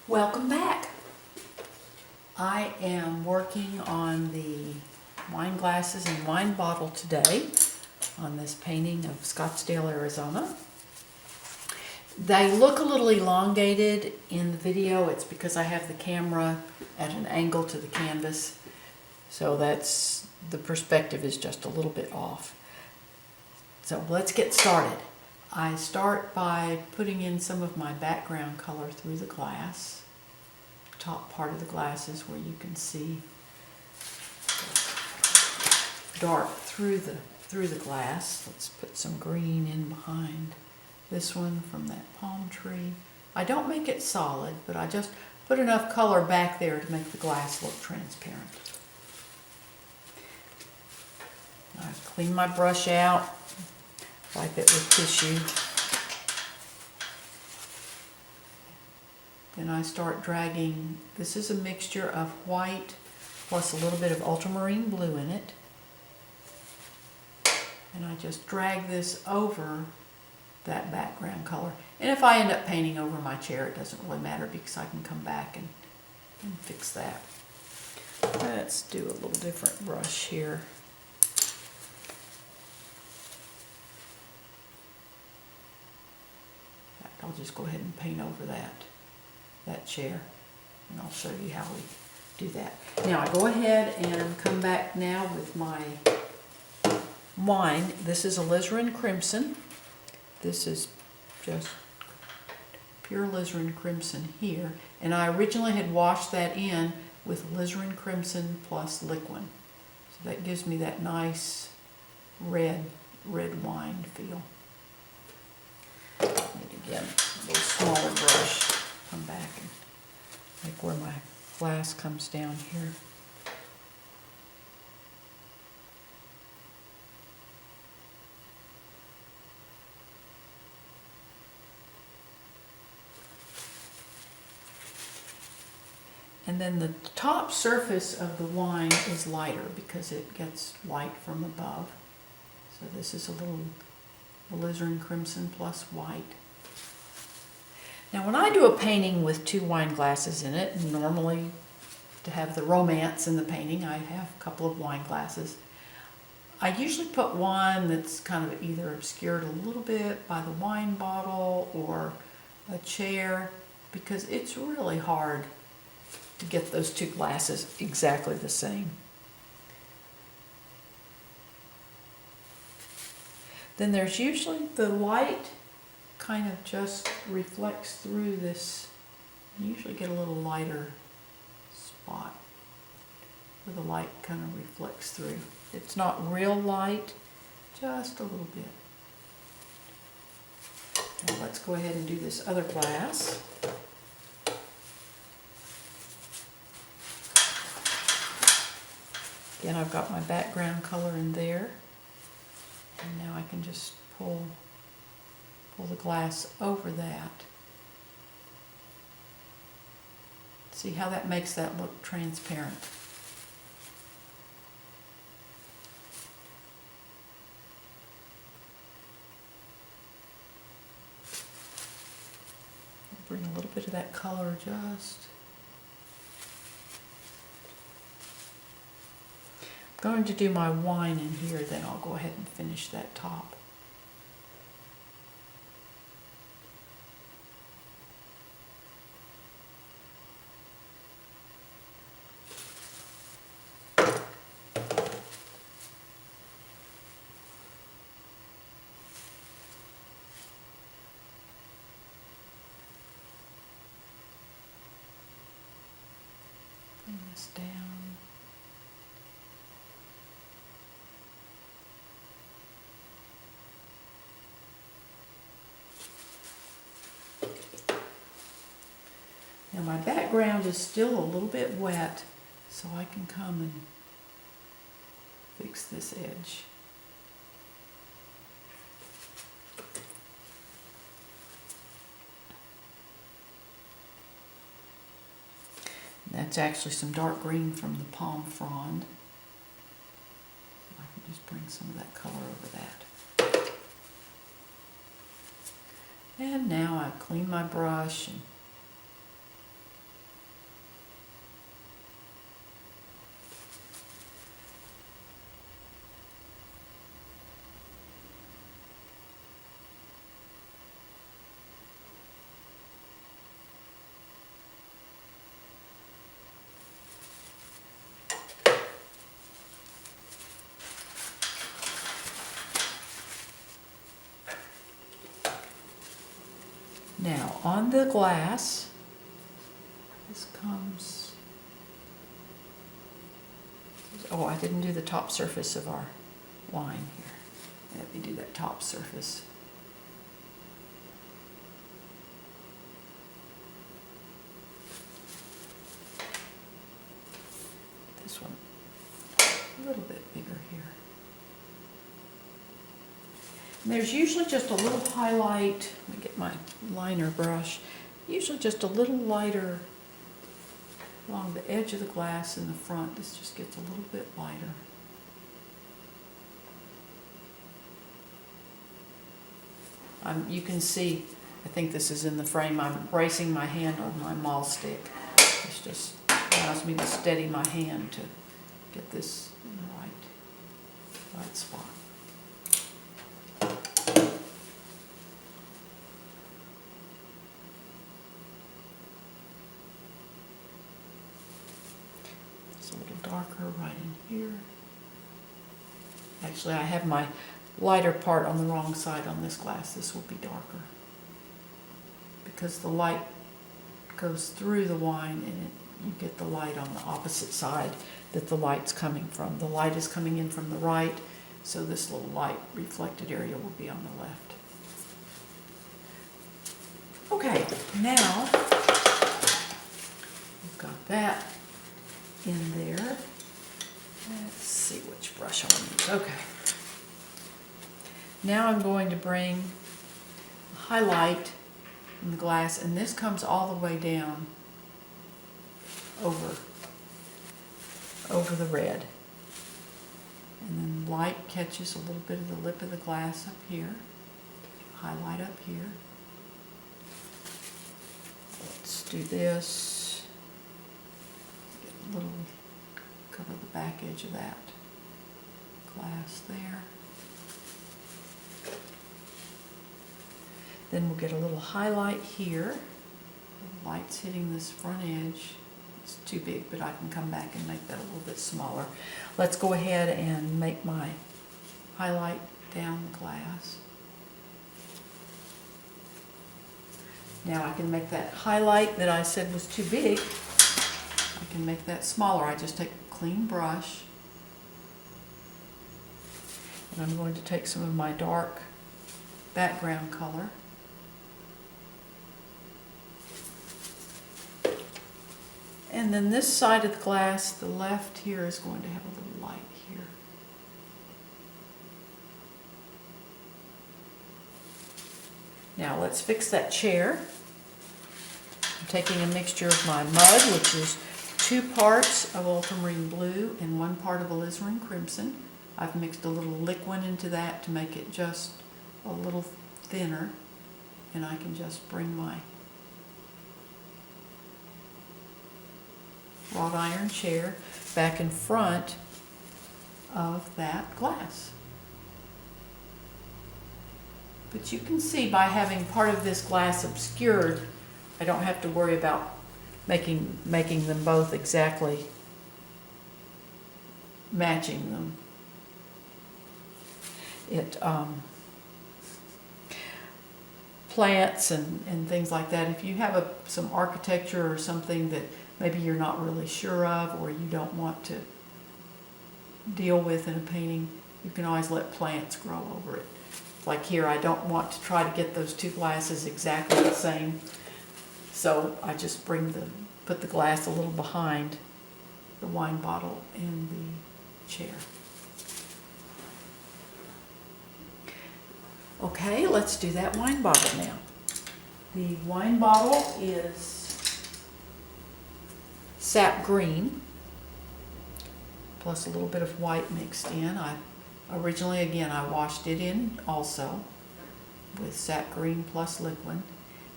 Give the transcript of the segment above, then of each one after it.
Welcome back. I am working on the wine glasses and wine bottle today on this painting of Scottsdale, Arizona. They look a little elongated in the video. It's because I have the camera at an angle to the canvas, so that's the perspective is just a little bit off. So let's get started. I start by putting in some of my background color through the glass. Top part of the glasses where you can see dark through the glass. Let's put some green in behind this one from that palm tree. I don't make it solid, but I just put enough color back there to make the glass look transparent. I clean my brush out, wipe it with tissue. Then I start dragging. This is a mixture of white plus a little bit of ultramarine blue in it. And I just drag this over that background color. And if I end up painting over my chair, it doesn't really matter because I can come back and fix that. Let's do a little different brush here. In fact, I'll just go ahead and paint over that chair, and I'll show you how we do that. Now I go ahead and come back now with my wine. This is alizarin crimson. This is just pure alizarin crimson here, and I originally had washed that in with alizarin crimson plus liquid, so that gives me that nice red wine feel. And again, a little smaller brush. Come back and like where my glass comes down here. And then the top surface of the wine is lighter because it gets light from above. So this is a little alizarin crimson plus white. Now when I do a painting with two wine glasses in it, normally to have the romance in the painting, I have a couple of wine glasses. I usually put one that's kind of either obscured a little bit by the wine bottle or a chair, because it's really hard to get those two glasses exactly the same. Then there's usually the light kind of just reflects through this. You usually get a little lighter spot where the light kind of reflects through. It's not real light, just a little bit. Now let's go ahead and do this other glass. Again, I've got my background color in there, and now I can just pull the glass over that. See how that makes that look transparent. Bring a little bit of that color just. I'm going to do my wine in here, then I'll go ahead and finish that top. Bring this down. Now my background is still a little bit wet, so I can come and fix this edge. That's actually some dark green from the palm frond. So I can just bring some of that color over that. And now I clean my brush and Now, on the glass, this comes, oh, I didn't do the top surface of our wine here. Let me do that top surface. This one a little bit bigger here. And there's usually just a little highlight. Let me get my liner brush. Usually just a little lighter along the edge of the glass in the front. This just gets a little bit lighter. You can see, I think this is in the frame, I'm bracing my hand on my maul stick. This just allows me to steady my hand to get this in the right spot. It's a little darker right in here. Actually, I have my lighter part on the wrong side on this glass. This will be darker because the light goes through the wine and you get the light on the opposite side that the light's coming from. The light is coming in from the right, so this little light reflected area will be on the left. Okay, now we've got that in there. Let's see which brush I'll use. Okay. Now I'm going to bring a highlight in the glass, and this comes all the way down over the red. And then light catches a little bit of the lip of the glass up here. Highlight up here. Let's do this. Get a little, cover the back edge of that glass there. Then we'll get a little highlight here. The light's hitting this front edge. It's too big, but I can come back and make that a little bit smaller. Let's go ahead and make my highlight down the glass. Now I can make that highlight that I said was too big, I can make that smaller. I just take a clean brush, and I'm going to take some of my dark background color. And then this side of the glass, the left here, is going to have a little light here. Now let's fix that chair. I'm taking a mixture of my mud, which is 2 parts of ultramarine blue and 1 part of alizarin crimson. I've mixed a little liquid into that to make it just a little thinner, and I can just bring my wrought iron chair back in front of that glass. But you can see by having part of this glass obscured, I don't have to worry about making them both exactly matching them. Plants and things like that, if you have some architecture or something that maybe you're not really sure of or you don't want to deal with in a painting, you can always let plants grow over it. Like here, I don't want to try to get those 2 glasses exactly the same, so I just put the glass a little behind the wine bottle and the chair. Okay, let's do that wine bottle now. The wine bottle is sap green, plus a little bit of white mixed in. Originally, again, I washed it in also with sap green plus liquid.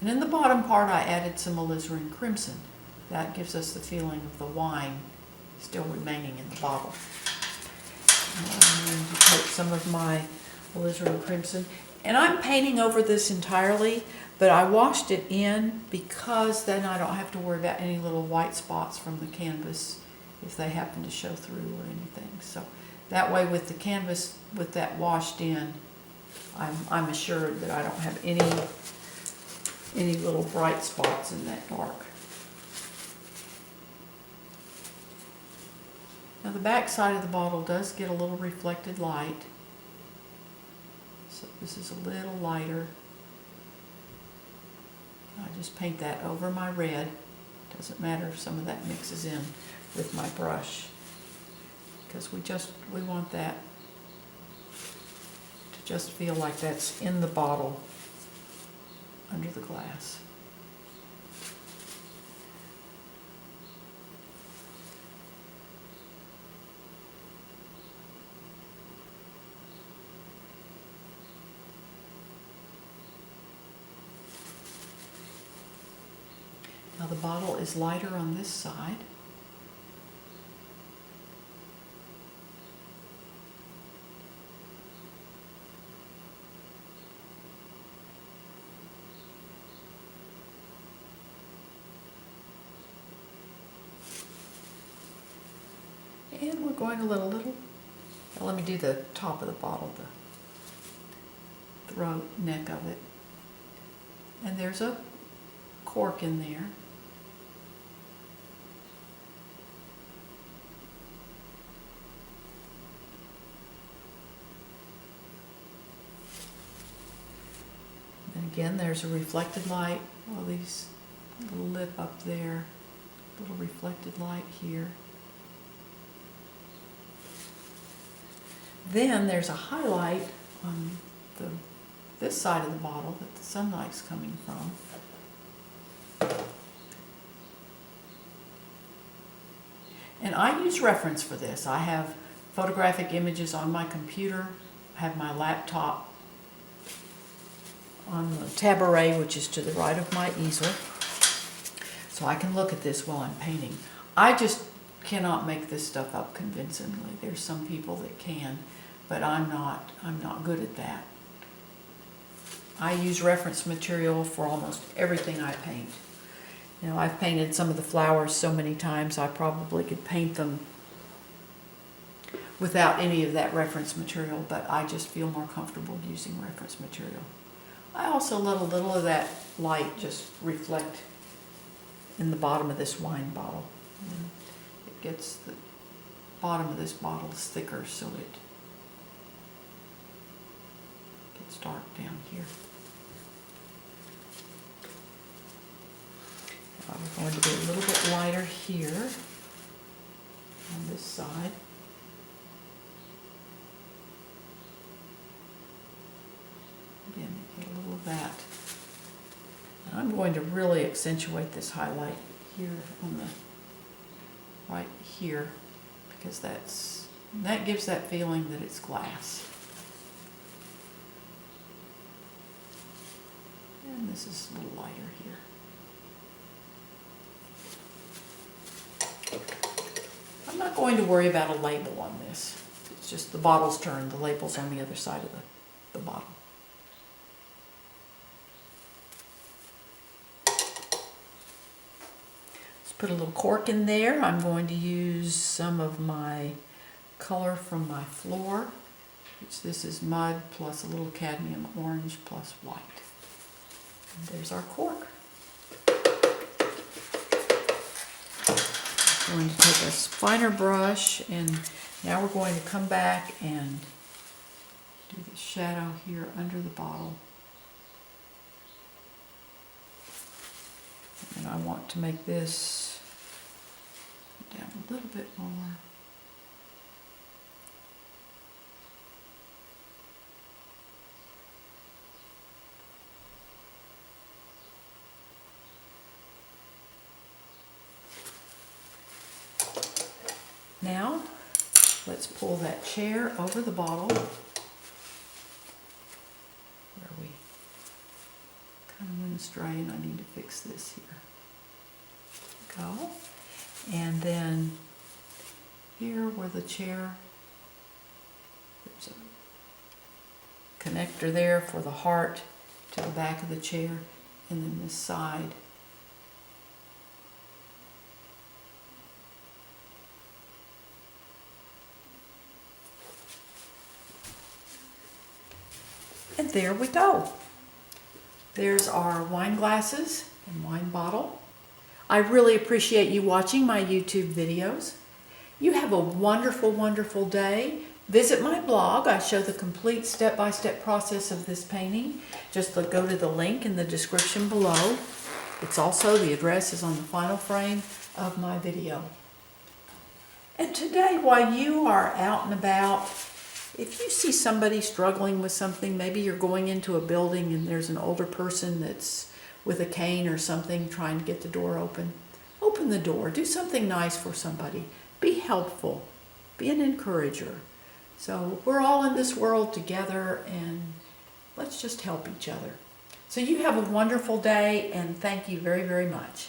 And in the bottom part, I added some alizarin crimson. That gives us the feeling of the wine still remaining in the bottle. And I'm going to take some of my alizarin crimson. And I'm painting over this entirely, but I washed it in because then I don't have to worry about any little white spots from the canvas if they happen to show through or anything. So that way with the canvas, with that washed in, I'm assured that I don't have any little bright spots in that dark. Now the back side of the bottle does get a little reflected light. So this is a little lighter. I just paint that over my red. Doesn't matter if some of that mixes in with my brush, because we want that to just feel like that's in the bottle under the glass. Now the bottle is lighter on this side. And we're going to let a little, now let me do the top of the bottle, the throat, neck of it. And there's a cork in there. And again, there's a reflected light, all these little lip up there, little reflected light here. Then there's a highlight on this side of the bottle that the sunlight's coming from. And I use reference for this. I have photographic images on my computer. I have my laptop on the tabouret, which is to the right of my easel. So I can look at this while I'm painting. I just cannot make this stuff up convincingly. There's some people that can, but I'm not good at that. I use reference material for almost everything I paint. You know, I've painted some of the flowers so many times I probably could paint them without any of that reference material, but I just feel more comfortable using reference material. I also let a little of that light just reflect in the bottom of this wine bottle. And it gets the bottom of this bottle is thicker, so it gets dark down here. I'm going to be a little bit lighter here on this side. Again, get a little of that. And I'm going to really accentuate this highlight here on the right here, because that gives that feeling that it's glass. And this is a little lighter here. I'm not going to worry about a label on this. It's just the bottle's turn. The label's on the other side of the bottle. Let's put a little cork in there. I'm going to use some of my color from my floor, which this is mud plus a little cadmium orange plus white. And there's our cork. I'm going to take a finer brush, and now we're going to come back and do the shadow here under the bottle. And I want to make this down a little bit more. Now, let's pull that chair over the bottle where we kind of went astray, and I need to fix this here. Go. And then here where the chair, there's a connector there for the heart to the back of the chair, and then this side. And there we go. There's our wine glasses and wine bottle. I really appreciate you watching my YouTube videos. You have a wonderful, wonderful day. Visit my blog. I show the complete step-by-step process of this painting. Just go to the link in the description below. It's also, the address is on the final frame of my video. And today, while you are out and about, if you see somebody struggling with something, maybe you're going into a building and there's an older person that's with a cane or something trying to get the door open, open the door. Do something nice for somebody. Be helpful. Be an encourager. So we're all in this world together, and let's just help each other. So you have a wonderful day, and thank you very, very much.